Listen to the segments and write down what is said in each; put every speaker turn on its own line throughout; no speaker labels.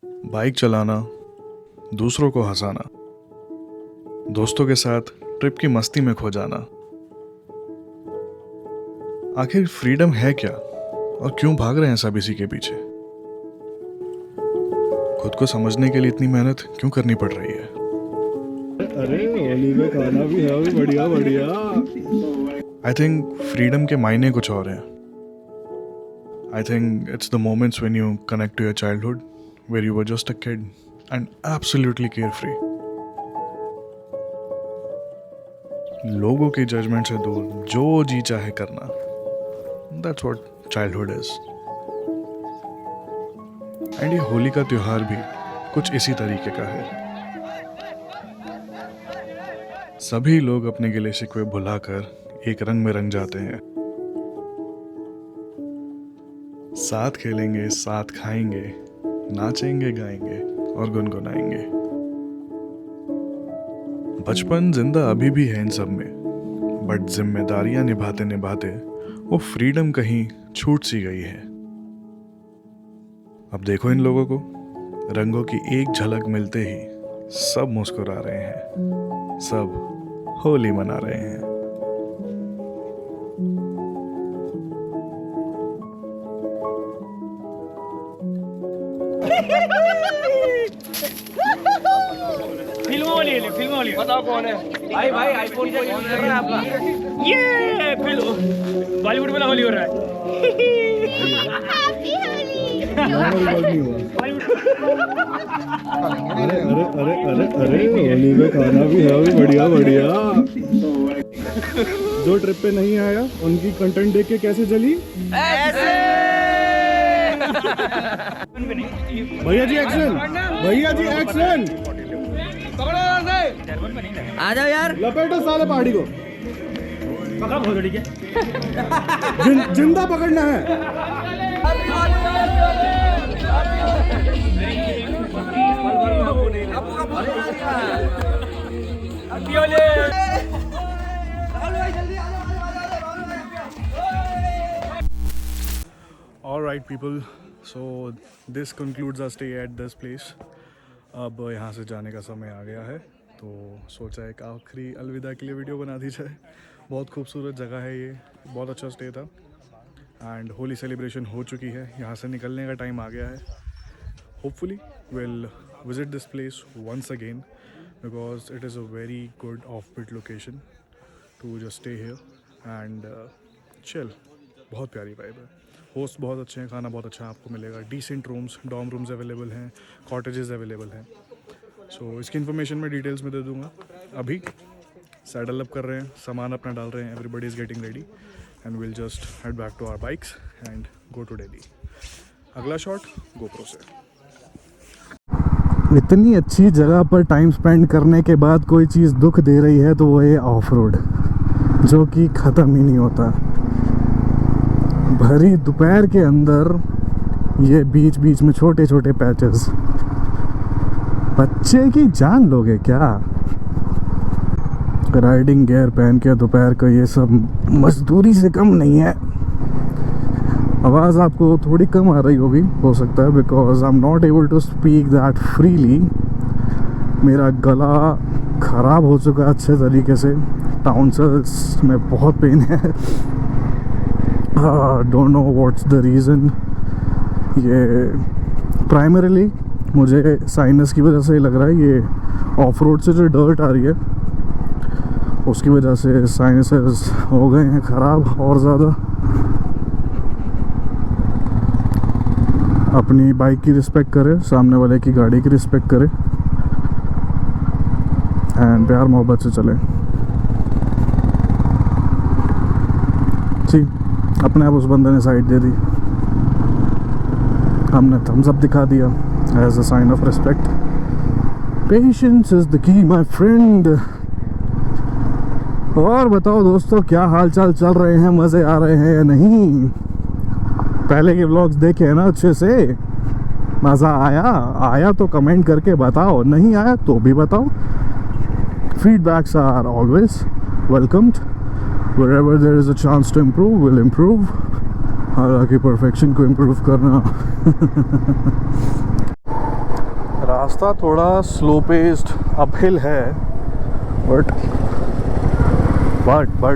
Bike चलाना, दूसरों को हंसाना, दोस्तों के साथ ट्रिप की मस्ती में खो जाना। आखिर फ्रीडम है क्या और क्यों भाग रहे हैं सब इसी के पीछे? खुद को समझने के लिए इतनी मेहनत क्यों करनी पड़ रही है?
अरे होली में खाना भी है, भी बढ़िया बढ़िया।
आई थिंक फ्रीडम के मायने कुछ और हैं। I think it's the moments when you connect to your childhood, where you were just a kid and absolutely carefree. लोगों की जजमेंट से दूर जो जी चाहे करना, that's what childhood is. And ये होली का त्योहार भी कुछ इसी तरीके का है। सभी लोग अपने गिले शिकवे भुलाकर एक रंग में रंग जाते हैं। साथ खेलेंगे, साथ खाएंगे, नाचेंगे, गाएंगे और गुनगुनाएंगे। बचपन जिंदा अभी भी है इन सब में, बट जिम्मेदारियां निभाते निभाते वो फ्रीडम कहीं छूट सी गई है। अब देखो इन लोगों को, रंगों की एक झलक मिलते ही सब मुस्कुरा रहे हैं, सब होली मना रहे हैं।
फिल्म वाली बताओ कौन है भाई? आईफोन का यूज कर रहा है आपका? ये फिल्म बॉलीवुड में होली हो रहा है।
अरे अरे अरे अरे अरे होली में खाना भी है, भी बढ़िया बढ़िया। जो ट्रिप पे नहीं आया उनकी कंटेंट देख के कैसे चली? भैया जी एक्शन, भैया जी एक्शन।
आ जाओ यार,
लपेटो साले पहाड़ी को,
पकड़ा भोसड़ी के।
जिंदा पकड़ना है।
All right people, so this concludes our stay at this place. अब यहाँ से जाने का समय आ गया है, तो सोचा एक आखिरी अलविदा के लिए वीडियो बना दी जाए। बहुत खूबसूरत जगह है ये, बहुत अच्छा स्टे था एंड होली सेलिब्रेशन हो चुकी है। यहाँ से निकलने का टाइम आ गया है। Hopefully will visit this place once again because it is a very good offbeat location to just stay here and chill. बहुत प्यारी वाइब है, होस्ट बहुत अच्छे हैं, खाना बहुत अच्छा आपको मिलेगा, decent rooms, dorm rooms available हैं, कॉटेजेस अवेलेबल हैं। सो इसकी इन्फॉर्मेशन मैं डिटेल्स में दे दूंगा। अभी सैडल अप कर रहे हैं, सामान अपना डाल रहे हैं, everybody is getting ready and will just head back to our bikes and go to Delhi. अगला शॉट गोप्रो से।
इतनी अच्छी जगह पर टाइम स्पेंड करने के बाद कोई चीज़ दुख दे रही है तो वो ये ऑफ रोड, जो कि ख़त्म ही नहीं होता। भरी दोपहर के अंदर ये बीच बीच में छोटे छोटे पैचेस, बच्चे की जान लोगे क्या? राइडिंग गियर पहन के दोपहर का ये सब मजदूरी से कम नहीं है। आवाज़ आपको थोड़ी कम आ रही होगी, हो सकता है, because I am not able to speak that freely. मेरा गला ख़राब हो चुका है अच्छे तरीके से, टाउनसल्स में बहुत पेन है। Don't know what's the reason. ये प्राइमरीली मुझे साइनस की वजह से लग रहा है। ये ऑफ रोड से जो डर्ट आ रही है उसकी वजह से साइनसेस हो गए हैं ख़राब और ज़्यादा। अपनी बाइक की रिस्पेक्ट करें, सामने वाले की गाड़ी की रिस्पेक्ट करें एंड प्यार मोहब्बत से चलें। जी, अपने आप उस बंदे ने साइड दे दी, हमने थम्स अप दिखा दिया as a sign of respect. Patience is the key my friend. और बताओ दोस्तों, क्या हाल चाल चल रहे हैं? मज़े आ रहे हैं या नहीं? पहले के व्लॉग्स देखे हैं ना अच्छे से? मज़ा आया तो कमेंट करके बताओ, नहीं आया तो भी बताओ। Feedbacks are always welcomed. Wherever there is a chance to improve, we'll improve. हालांकि परफेक्शन को इम्प्रूव करना रास्ता थोड़ा स्लो पेस्ड अपहिल है, बट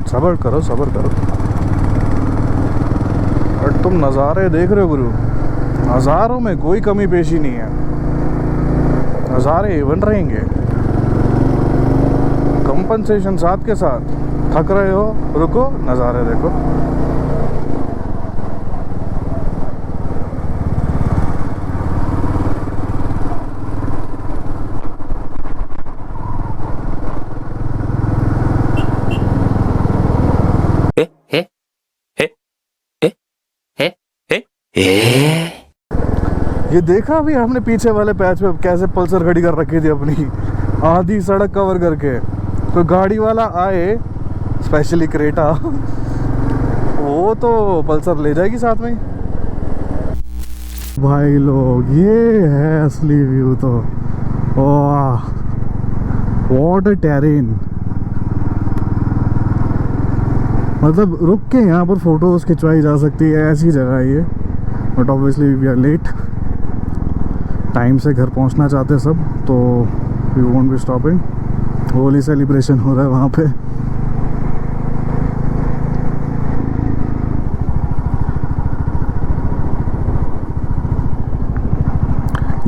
सब्र करो। बट तुम नज़ारे देख रहे हो गुरु, नज़ारों में कोई कमी पेशी नहीं है, नज़ारे इवन रहेंगे। कंपनसेशन साथ के साथ, थक रहे हो रुको, नज़ारे देखो। ये देखा अभी हमने पीछे वाले पैच पे कैसे पल्सर खड़ी कर रखी थी अपनी, आधी सड़क कवर करके। कोई गाड़ी वाला आए, स्पेशली क्रेटा, वो तो पल्सर ले जाएगी साथ में। भाई लोग ये है असली व्यू तो, वाह व्हाट अ टेरेन। मतलब रुक के यहाँ पर फोटोज खिंचवाई जा सकती है, ऐसी जगह है ये। But obviously we are late, time से घर पहुँचना चाहते सब, तो we won't be stopping. Holi celebration हो रहा है वहाँ पे।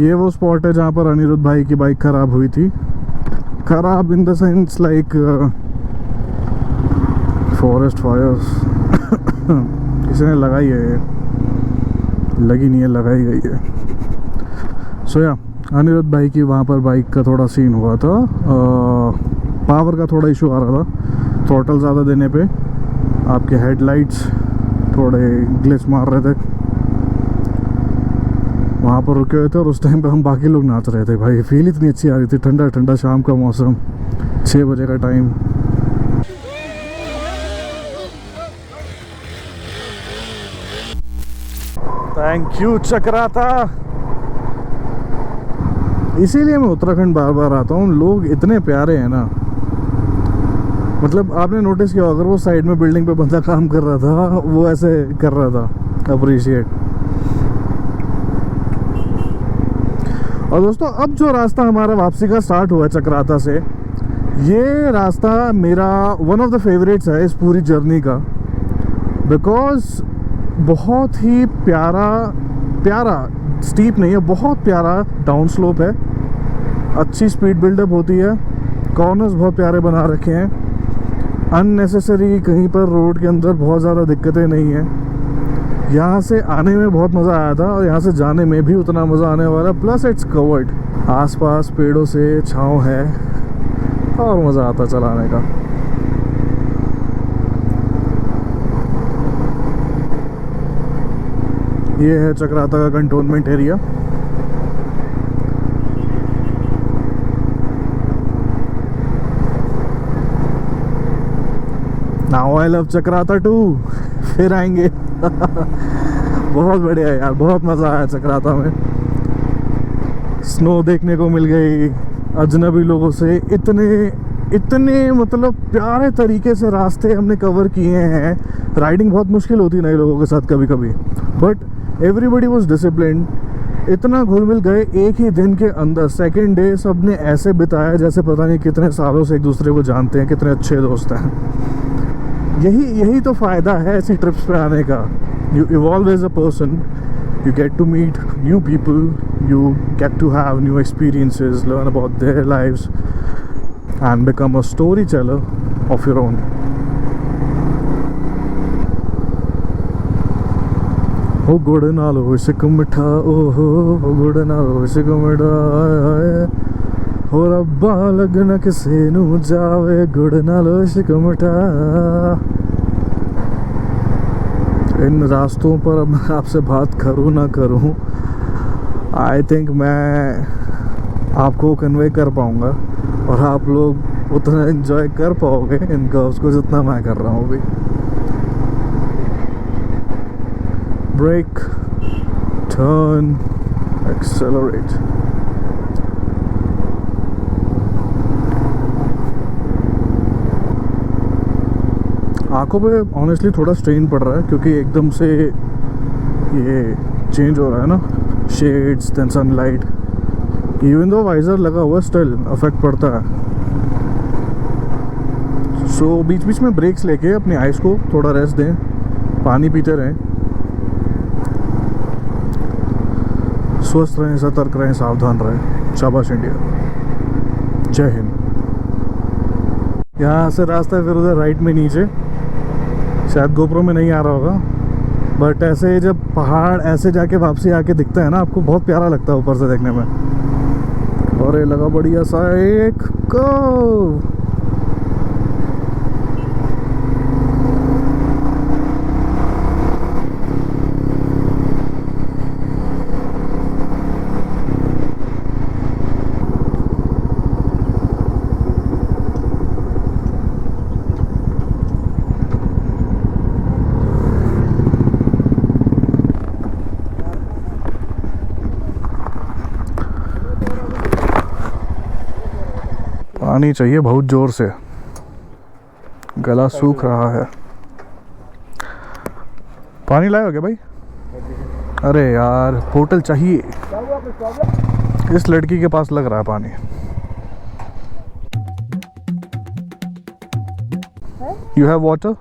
ये वो स्पॉट है जहाँ पर अनिरुद्ध भाई की बाइक खराब हुई थी। खराब in the sense like forest fires किसी ने लगाई है, लगी नहीं है, लगाई गई है। सो या अनिरुद्ध भाई की वहाँ पर बाइक का थोड़ा सीन हुआ था, पावर का थोड़ा इशू आ रहा था। थ्रॉटल ज़्यादा देने पे आपके हेडलाइट्स थोड़े ग्लिच मार रहे थे। वहाँ पर रुके हुए थे और उस टाइम पे हम बाकी लोग नाच रहे थे। भाई फील इतनी अच्छी आ रही थी, ठंडा ठंडा शाम का मौसम, 6 बजे का टाइम। Thank you Chakrata. इसीलिए मैं उत्तराखंड बार बार आता हूँ, लोग इतने प्यारे हैं ना। मतलब आपने नोटिस किया, अगर वो साइड में बिल्डिंग पे बंदा काम कर रहा था, वो ऐसे कर रहा था अप्रिशिएट। और दोस्तों अब जो रास्ता हमारा वापसी का स्टार्ट हुआ है चक्राता से, ये रास्ता मेरा वन ऑफ द फेवरेट्स है इस पूरी जर्नी का। बिकॉज बहुत ही प्यारा स्टीप नहीं है, बहुत प्यारा डाउन स्लोप है, अच्छी स्पीड बिल्डअप होती है, कॉर्नर्स बहुत प्यारे बना रखे हैं, अननेसेसरी कहीं पर रोड के अंदर बहुत ज़्यादा दिक्कतें नहीं हैं। यहाँ से आने में बहुत मज़ा आया था और यहाँ से जाने में भी उतना मज़ा आने वाला। प्लस इट्स कवर्ड, आसपास पेड़ों से छाँव है और मज़ा आता चलाने का। ये है चक्राता का cantonment area. Now I love Chakrata too, फिर आएंगे। बहुत बढ़िया है यार, बहुत मज़ा आया चक्राता में। स्नो देखने को मिल गई, अजनबी लोगों से इतने मतलब प्यारे तरीके से रास्ते हमने कवर किए हैं। राइडिंग बहुत मुश्किल होती है नए लोगों के साथ कभी कभी, बट एवरीबडी वॉज डिसिप्लिन। इतना घुल मिल गए एक ही दिन के अंदर। सेकेंड डे सब ने ऐसे बिताया जैसे पता नहीं कितने सालों से एक दूसरे को जानते हैं, कितने अच्छे दोस्त हैं। यही तो फ़ायदा है ऐसी ट्रिप्स पे आने का। You evolve as a person, you get to meet new people, you get to have new experiences, learn about their lives and become a storyteller of your own. हो गुड़ नाल हो इश्क मिठा, ओहो हो गुड़ नाल हो इश्क मिठा, हो रब्बा लगना किसे नू जावे, गुड़ नाल हो इश्क मिठा। इन रास्तों पर अब मैं आपसे बात करूँ ना करूँ, आई थिंक मैं आपको कन्वे कर पाऊँगा और आप लोग उतना एंजॉय कर पाओगे इन कर्व्स को जितना मैं कर रहा हूँ अभी। Brake, turn, accelerate. आंखों पे ऑनेस्टली थोड़ा स्ट्रेन पड़ रहा है क्योंकि एकदम से ये चेंज हो रहा है ना, shades then sunlight, even though visor लगा हुआ स्टिल अफेक्ट पड़ता है। सो बीच बीच में ब्रेक्स लेके अपनी आइज को थोड़ा रेस्ट दें, पानी पीते रहें, स्वस्थ रहें, सतर्क रहें, सावधान रहें। शाबाश इंडिया, जय हिंद। यहाँ से रास्ता है फिर उधर राइट में नीचे, शायद गोप्रो में नहीं आ रहा होगा, बट ऐसे जब पहाड़ ऐसे जाके वापसी आके दिखता है ना, आपको बहुत प्यारा लगता है ऊपर से देखने में। और ये लगा बढ़िया सा एक कर्व। पानी चाहिए बहुत ज़ोर से, गला सूख रहा है। पानी लाए हो क्या भाई? अरे यार बोतल चाहिए, इस लड़की के पास लग रहा है पानी। You have water?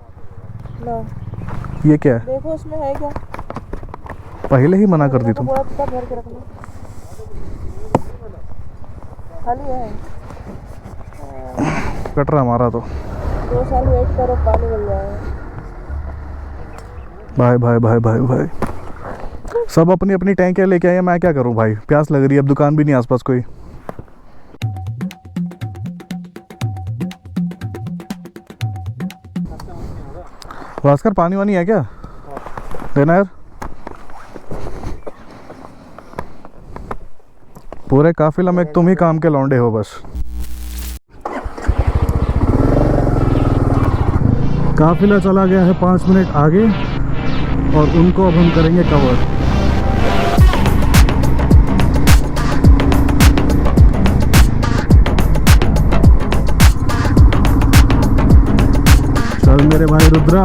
नो।
ये क्या है?
देखो उसमें है क्या?
पहले ही मना कर दी तुम।
पूरा पूरा भर के रखना, खाली है।
कट रहा हमारा तो।
2 साल वेट करो, पानी मिल जाएगा।
भाई भाई भाई भाई भाई, सब अपनी अपनी टैंकियाँ लेके आए, मैं क्या करूं भाई, प्यास लग रही है, अब दुकान भी नहीं आसपास कोई। भास्कर पानी वानी है क्या? देना यार। पूरे काफिला में तुम ही काम के लौंडे हो बस। काफिला चला गया है 5 मिनट आगे और उनको अब हम करेंगे कवर। चल मेरे भाई रुद्रा।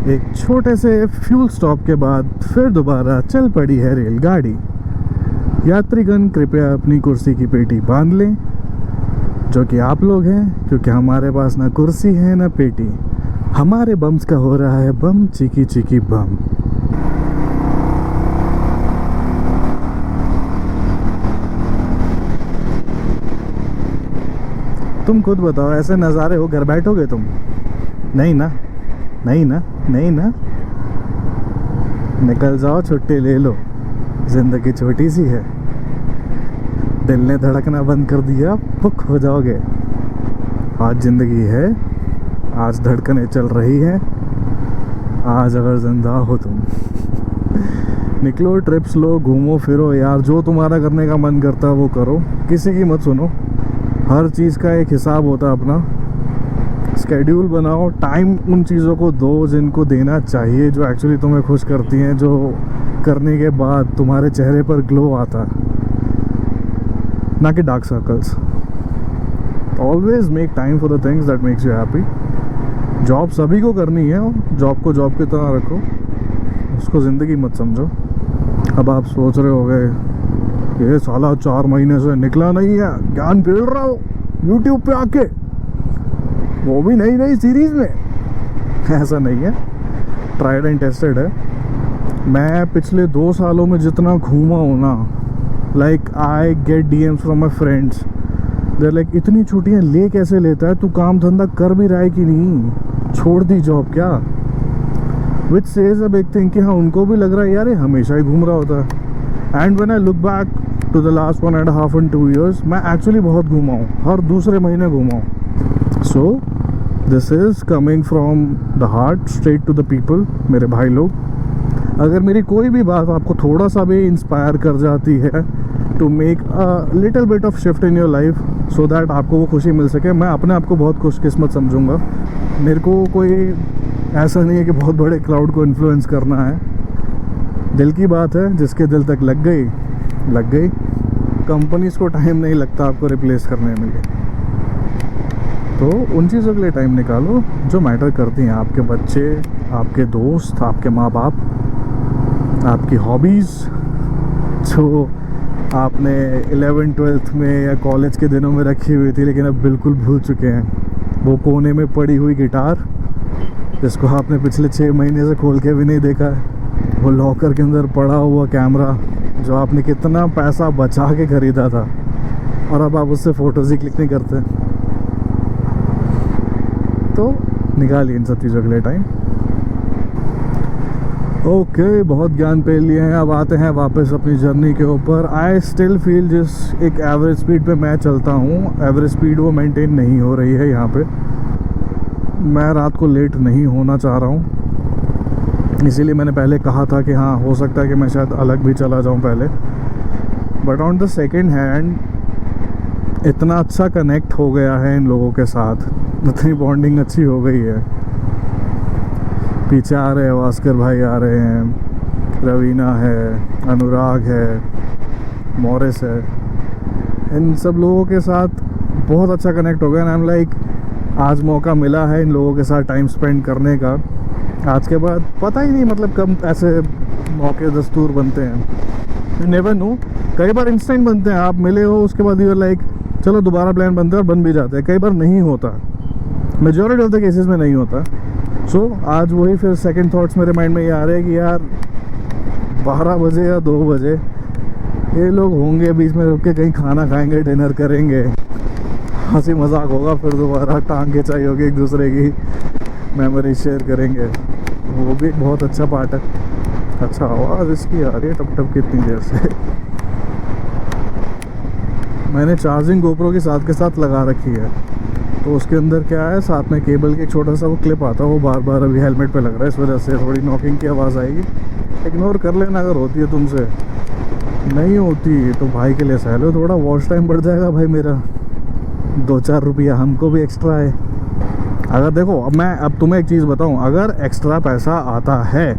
एक छोटे से फ्यूल स्टॉप के बाद फिर दोबारा चल पड़ी है रेलगाड़ी। यात्रीगण कृपया अपनी कुर्सी की पेटी बांध लें, जो कि आप लोग हैं, क्योंकि हमारे पास ना कुर्सी है ना पेटी। हमारे बम्स का हो रहा है बम चिकी चिकी बम। तुम खुद बताओ, ऐसे नज़ारे हो घर बैठोगे तुम? नहीं ना, नहीं ना, नहीं ना। निकल जाओ, छुट्टी ले लो, जिंदगी छोटी सी है। दिल ने धड़कना बंद कर दिया, फुक हो जाओगे। आज जिंदगी है, आज धड़कनें चल रही हैं, आज अगर जिंदा हो तुम। निकलो, ट्रिप्स लो, घूमो फिरो यार, जो तुम्हारा करने का मन करता है वो करो, किसी की मत सुनो। हर चीज़ का एक हिसाब होता है अपना। स्केड्यूल बनाओ, टाइम उन चीज़ों को दो जिनको देना चाहिए, जो एक्चुअली तुम्हें खुश करती हैं, जो करने के बाद तुम्हारे चेहरे पर ग्लो आता, ना कि dark circles. Always make time for the things that makes you happy. Job सभी को करनी है, जॉब को जॉब की तरह रखो, उसको ज़िंदगी मत समझो। अब आप सोच रहे होगे ये साला 4 महीने से निकला नहीं है, ज्ञान पेड़ रहा हो यूट्यूब पे आके, वो भी नई नई सीरीज़ में। ऐसा नहीं है, ट्राइड एंड टेस्टेड है। मैं पिछले 2 सालों में जितना घूमा हूँ ना, like I get DMs from my friends, they're like इतनी छुट्टियाँ ले कैसे लेता है, तू काम धंधा कर भी रहा है कि नहीं, छोड़ दी जॉब क्या? Which says a big thing कि हाँ उनको भी लग रहा है यार ये हमेशा ही घूम रहा होता है। And when I look back to the last 1.5 and 2 years, मैं एक्चुअली बहुत घूमा हूँ, हर दूसरे महीने घूमा हूँ। So this is coming from the heart, straight to the people. मेरे भाई लोग, अगर मेरी कोई भी बात आपको थोड़ा सा भी इंस्पायर कर जाती है to make a little bit of shift in your life so that आपको वो खुशी मिल सके, मैं अपने आप को बहुत खुशकिस्मत समझूंगा। मेरे को कोई ऐसा नहीं है कि बहुत बड़े क्राउड को इन्फ्लुएंस करना है। दिल की बात है, जिसके दिल तक लग गई लग गई। कंपनीज को टाइम नहीं लगता आपको रिप्लेस करने में, तो उन चीज़ों के लिए टाइम निकालो जो मैटर करती हैं। आपके बच्चे, आपके दोस्त, आपके माँ बाप, आपकी हॉबीज़ जो आपने 11th-12th में या कॉलेज के दिनों में रखी हुई थी लेकिन अब बिल्कुल भूल चुके हैं। वो कोने में पड़ी हुई गिटार जिसको आपने पिछले 6 महीने से खोल के भी नहीं देखा है। वो लॉकर के अंदर पड़ा हुआ कैमरा जो आपने कितना पैसा बचा के ख़रीदा था और अब आप उससे फ़ोटोज़ ही क्लिक नहीं करते। तो निकालिए इन सब चीज़ों के लिए टाइम। ओके, बहुत ज्ञान पे लिए हैं, अब आते हैं वापस अपनी जर्नी के ऊपर। आई स्टिल फील जिस एक एवरेज स्पीड पे मैं चलता हूँ, एवरेज स्पीड वो मेंटेन नहीं हो रही है यहाँ पे। मैं रात को लेट नहीं होना चाह रहा हूँ, इसीलिए मैंने पहले कहा था कि हाँ हो सकता है कि मैं शायद अलग भी चला जाऊँ पहले। But on the second hand इतना अच्छा कनेक्ट हो गया है इन लोगों के साथ, इतनी बॉन्डिंग अच्छी हो गई है। पीछे आ रहे हैं भास्कर भाई, आ रहे हैं रवीना है, अनुराग है, मॉरिस है, इन सब लोगों के साथ बहुत अच्छा कनेक्ट हो गया। आई एम लाइक आज मौका मिला है इन लोगों के साथ टाइम स्पेंड करने का। आज के बाद पता ही नहीं मतलब कब ऐसे मौके दस्तूर बनते हैं, नेवर नो। कई बार इंस्टेंट बनते हैं, आप मिले हो उसके बाद यू लाइक चलो दोबारा प्लान बनते हैं और बन भी जाते हैं। कई बार नहीं होता, मेजॉरिटी ऑफ द केसेस में नहीं होता। सो आज वही फिर सेकंड थॉट्स मेरे माइंड में ये आ रहे हैं कि यार 12 बजे या 2 बजे ये लोग होंगे, बीच में रुक के कहीं खाना खाएंगे, डिनर करेंगे, हंसी मजाक होगा, फिर दोबारा टांग खिंचाई होगी, एक दूसरे की मेमोरी शेयर करेंगे। वो भी एक बहुत अच्छा पार्ट है। अच्छा आवाज़ इसकी आ रही है टप टप कितनी देर से। मैंने चार्जिंग गोप्रो के साथ लगा रखी है, तो उसके अंदर क्या है, साथ में केबल के एक छोटा सा वो क्लिप आता है, वो बार बार अभी हेलमेट पे लग रहा है, इस वजह से थोड़ी नॉकिंग की आवाज़ आएगी। इग्नोर कर लेना अगर होती है तुमसे, नहीं होती तो भाई के लिए सह लो, थोड़ा वॉच टाइम बढ़ जाएगा भाई मेरा, 2-4 रुपया हमको भी एक्स्ट्रा है। अगर देखो अब तुम्हें एक चीज़ बताऊं, अगर एक्स्ट्रा पैसा आता है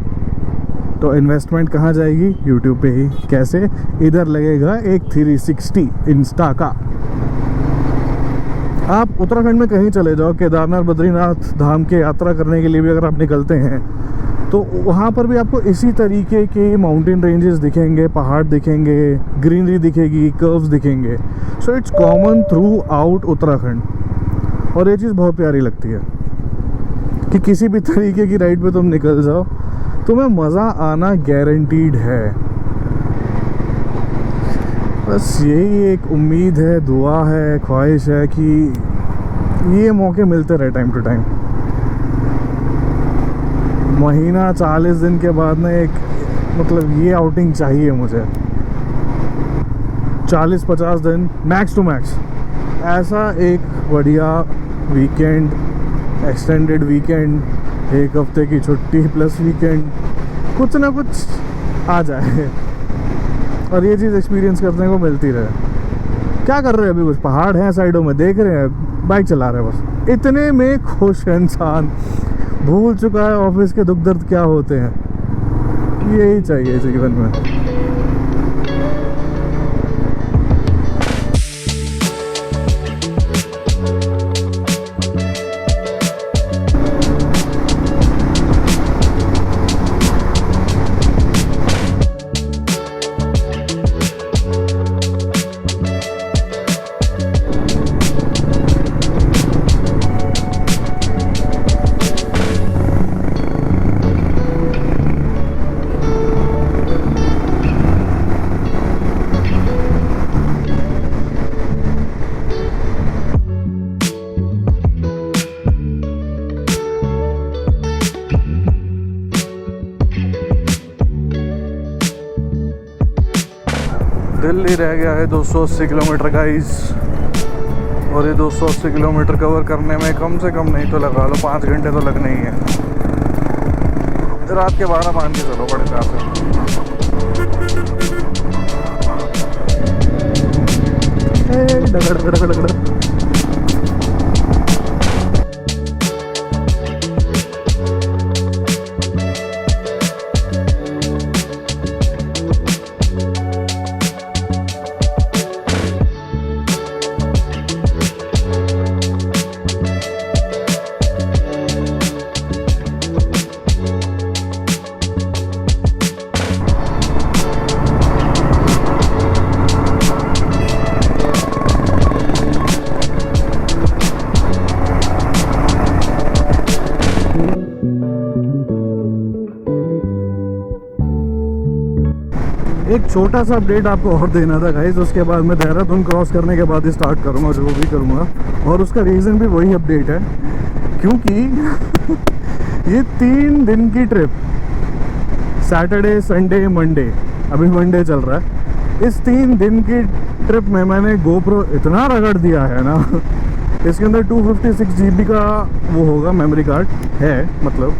तो इन्वेस्टमेंट कहाँ जाएगी, यूट्यूब पे ही। कैसे, इधर लगेगा एक 360 इंस्टा का। आप उत्तराखंड में कहीं चले जाओ, केदारनाथ बद्रीनाथ धाम के यात्रा करने के लिए भी अगर आप निकलते हैं तो वहाँ पर भी आपको इसी तरीके के माउंटेन रेंजेस दिखेंगे, पहाड़ दिखेंगे, ग्रीनरी दिखेगी, कर्व्स दिखेंगे। So it's common through out Uttarakhand, और ये चीज़ बहुत प्यारी लगती है कि किसी भी तरीके की राइड पे तुम निकल जाओ, तुम्हें मज़ा आना गारंटीड है। बस यही एक उम्मीद है, दुआ है, ख्वाहिश है कि ये मौके मिलते रहे टाइम टू टाइम। महीना 40 दिन के बाद ना एक मतलब ये आउटिंग चाहिए मुझे, 40-50 दिन मैक्स टू मैक्स, ऐसा एक बढ़िया वीकेंड, एक्सटेंडेड वीकेंड, 1 हफ्ते की छुट्टी प्लस वीकेंड, कुछ ना कुछ आ जाए और ये चीज़ एक्सपीरियंस करने को मिलती रहे। क्या कर रहे हैं अभी, कुछ पहाड़ हैं साइडों में देख रहे हैं, बाइक चला रहे हैं, बस इतने में खुश है इंसान, भूल चुका है ऑफिस के दुख दर्द क्या होते हैं। यही चाहिए जीवन में। दिल्ली रह गया है 280 किलोमीटर गाइस, और ये 280 किलोमीटर कवर करने में कम से कम नहीं तो लगा लो 5 घंटे तो लगने ही है। रात के 12 मान के चलो बड़े प्यार से। एक छोटा सा अपडेट आपको और देना था गाइस, उसके बाद मैं देहरादून क्रॉस करने के बाद ही स्टार्ट करूँगा जो भी करूँगा, और उसका रीज़न भी वही अपडेट है क्योंकि ये 3 दिन की ट्रिप, सैटरडे संडे मंडे, अभी मंडे चल रहा है, इस 3 दिन की ट्रिप में मैंने गोप्रो इतना रगड़ दिया है ना, इसके अंदर 256 GB का वो होगा मेमोरी कार्ड है, मतलब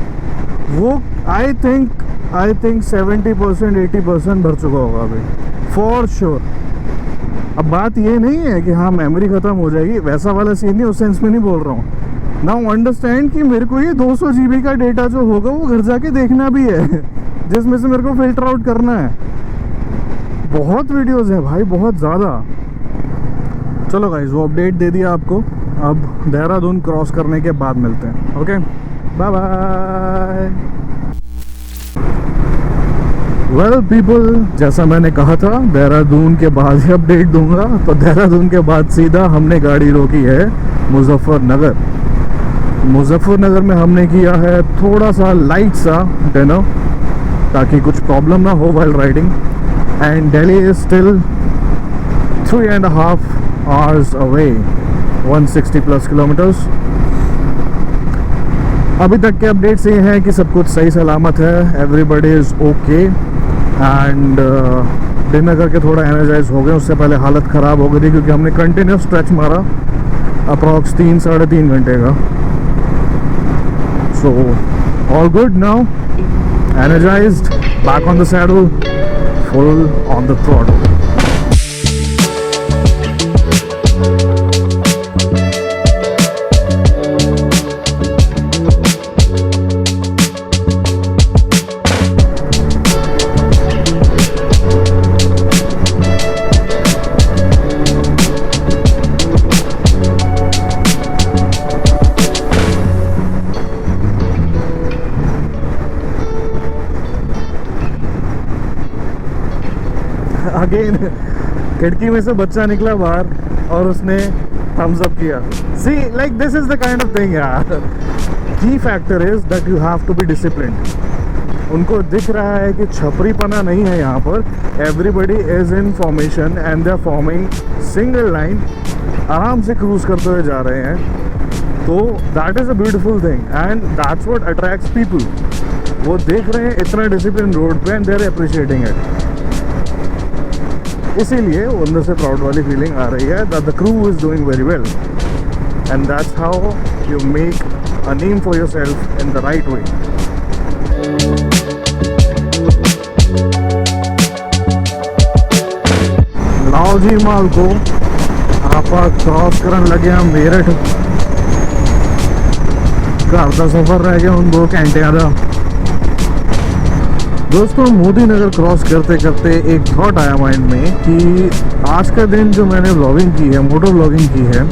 वो आई थिंक 70% 80% भर चुका होगा अभी फॉर श्योर। अब बात ये नहीं है कि हाँ मेमोरी ख़त्म हो जाएगी, वैसा वाला सीन नहीं, उस सेंस में नहीं बोल रहा हूँ। नाउ अंडरस्टैंड कि मेरे को ये 200 GB का डेटा जो होगा वो घर जाके देखना भी है जिसमें से मेरे को फिल्टर आउट करना है। बहुत वीडियोस हैं भाई, बहुत ज़्यादा। चलो गाइस, वो अपडेट दे दिया आपको, अब देहरादून क्रॉस करने के बाद मिलते हैं। Okay, bye bye. Well people, जैसा मैंने कहा था देहरादून के बाद ही अपडेट दूंगा, तो देहरादून के बाद सीधा हमने गाड़ी रोकी है मुजफ्फरनगर। मुजफ्फरनगर में हमने किया है थोड़ा सा लाइट सा डिनर ताकि कुछ प्रॉब्लम ना हो while riding, and Delhi is still 3.5 hours away, 160+ kilometres. अभी तक के अपडेट्स ये हैं कि सब कुछ सही सलामत है, everybody is okay, and dinner करके थोड़ा एनर्जाइज हो गए। उससे पहले हालत ख़राब हो गई थी क्योंकि हमने कंटिन्यूस स्ट्रेच मारा अप्रॉक्स 3-3.5 घंटे का। So all good now, energised, back on the saddle, full on the throttle. Again खिड़की में से बच्चा निकला बाहर और उसने थम्स अप किया। See like this is the kind of thing यार। Key factor is that you have to be disciplined. उनको दिख रहा है कि छपरीपना नहीं है यहाँ पर, everybody is in formation and they are forming single line, आराम से क्रूज करते हुए जा रहे हैं। तो that is a beautiful thing and that's what attracts people. वो देख रहे हैं इतना डिसिप्लिन रोड पे and they are appreciating it. इसीलिए अंदर से प्राउड वाली फीलिंग आ रही है that the crew is doing very well, and that's how you make a name for yourself in the right way. लाओ जी माल को आप क्रॉस करने लगे हम मेरठ। घर का सफर रह गया उन 2 घंटे का। दोस्तों, मोदी नगर क्रॉस करते करते एक थॉट आया माइंड में कि आज का दिन जो मैंने व्लॉगिंग की है, मोटो व्लॉगिंग की है,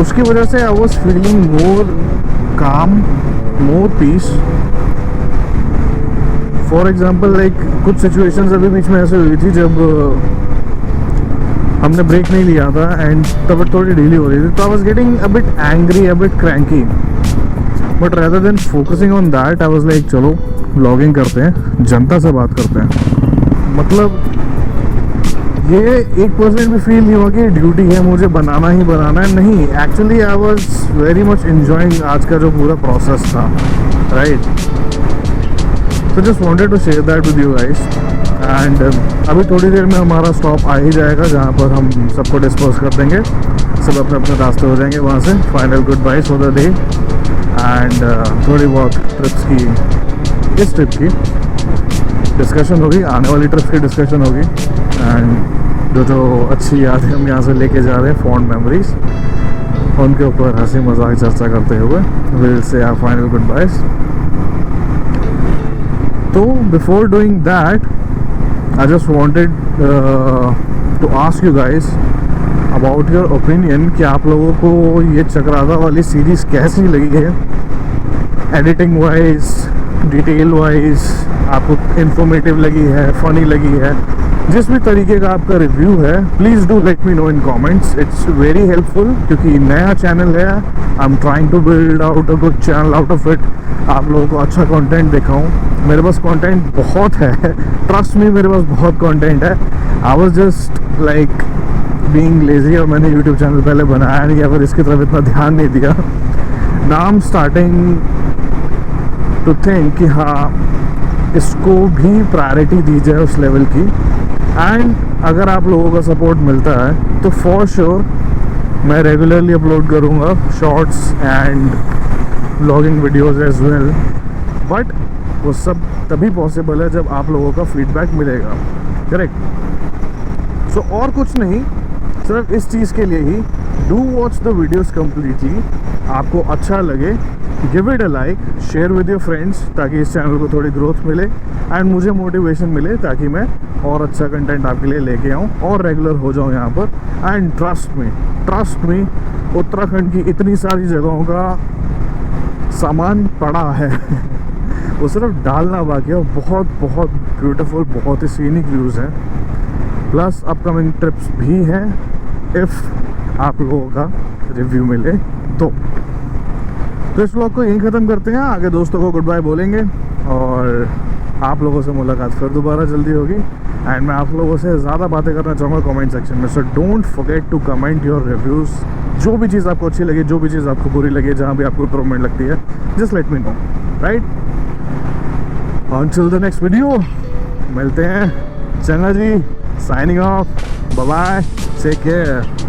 उसकी वजह से आई वाज फीलिंग मोर काम, मोर पीस। फॉर एग्जांपल लाइक कुछ सिचुएशंस अभी बीच में ऐसे हुई थी जब हमने ब्रेक नहीं लिया था एंड तब थोड़ी ढीली हो रही थी, तो I was getting a bit angry, a bit cranky, but rather than focusing on that I was like चलो व्लॉगिंग करते हैं, जनता से बात करते हैं। मतलब ये 1% भी फील नहीं हुआ कि ड्यूटी है, मुझे बनाना ही बनाना है। नहीं, actually I was very much enjoying आज का जो पूरा प्रोसेस था, right. So just wanted to share that with you guys. And अभी थोड़ी देर में हमारा स्टॉप आ ही जाएगा जहाँ पर हम सबको डिस्पोज कर देंगे, सब अपने अपने रास्ते हो जाएंगे वहाँ से। फाइनल गुड बाइस फॉर द डे एंड थोड़ी बहुत ट्रिप्स की, इस ट्रिप की डिस्कशन होगी, आने वाली ट्रिप्स की डिस्कशन होगी एंड जो अच्छी यादें हम यहाँ से लेके जा रहे हैं, फॉन्ड मेमोरीज, उनके ऊपर हंसी मजाक चर्चा करते हुए will say our final goodbyes. तो before doing that I just wanted to ask you guys about your opinion कि आप लोगों को ये चक्राता वाली सीरीज़ कैसी लगी है, एडिटिंग वाइज, डिटेल वाइज, आपको इन्फॉर्मेटिव लगी है, फनी लगी है, जिस भी तरीके का आपका रिव्यू है please do let me know in comments, it's very helpful क्योंकि नया चैनल है, I am trying to build out a good channel out of it, आप लोगों को अच्छा कंटेंट दिखाऊं। मेरे पास कंटेंट बहुत है, ट्रस्ट मी मेरे पास बहुत कंटेंट है, I was just like being lazy और मैंने यूट्यूब चैनल पहले बनाया नहीं या फिर इसकी तरफ इतना ध्यान नहीं दिया। Now I am starting to think कि हाँ इसको भी प्रायोरिटी दी जाए उस लेवल की, एंड अगर आप लोगों का सपोर्ट मिलता है तो फॉर श्योर मैं रेगुलरली अपलोड करूँगा shorts and vlogging videos as well, but वो सब तभी पॉसिबल है जब आप लोगों का फीडबैक मिलेगा, करेक्ट। सो और कुछ नहीं, सिर्फ इस चीज़ के लिए ही do watch the videos completely, आपको अच्छा लगे give it a like, share with your friends ताकि इस चैनल को थोड़ी ग्रोथ मिले एंड मुझे मोटिवेशन मिले ताकि मैं और अच्छा कंटेंट आपके लिए लेके आऊँ और रेगुलर हो जाऊँ यहाँ पर। एंड ट्रस्ट मी उत्तराखंड की इतनी सारी जगहों का सामान पड़ा है वो सिर्फ डालना बाकी है, बहुत बहुत ब्यूटीफुल, बहुत ही सीनिक व्यूज़ हैं, प्लस अपकमिंग ट्रिप्स भी हैं इफ़ आप लोगों का रिव्यू मिले तो इस व्लॉग को यहीं ख़त्म करते हैं, आगे दोस्तों को गुड बाय बोलेंगे और आप लोगों से मुलाकात फिर दोबारा जल्दी होगी। एंड मैं आप लोगों से ज़्यादा बातें करना चाहूँगा कमेंट सेक्शन में, so don't forget to comment your reviews, जो भी चीज़ आपको अच्छी लगे, जो भी चीज़ आपको बुरी लगे, जहाँ भी आपको इम्प्रूवमेंट लगती है, just let me know, right. Until the next video मिलते हैं, चंगा जी, signing off, bye bye, take care.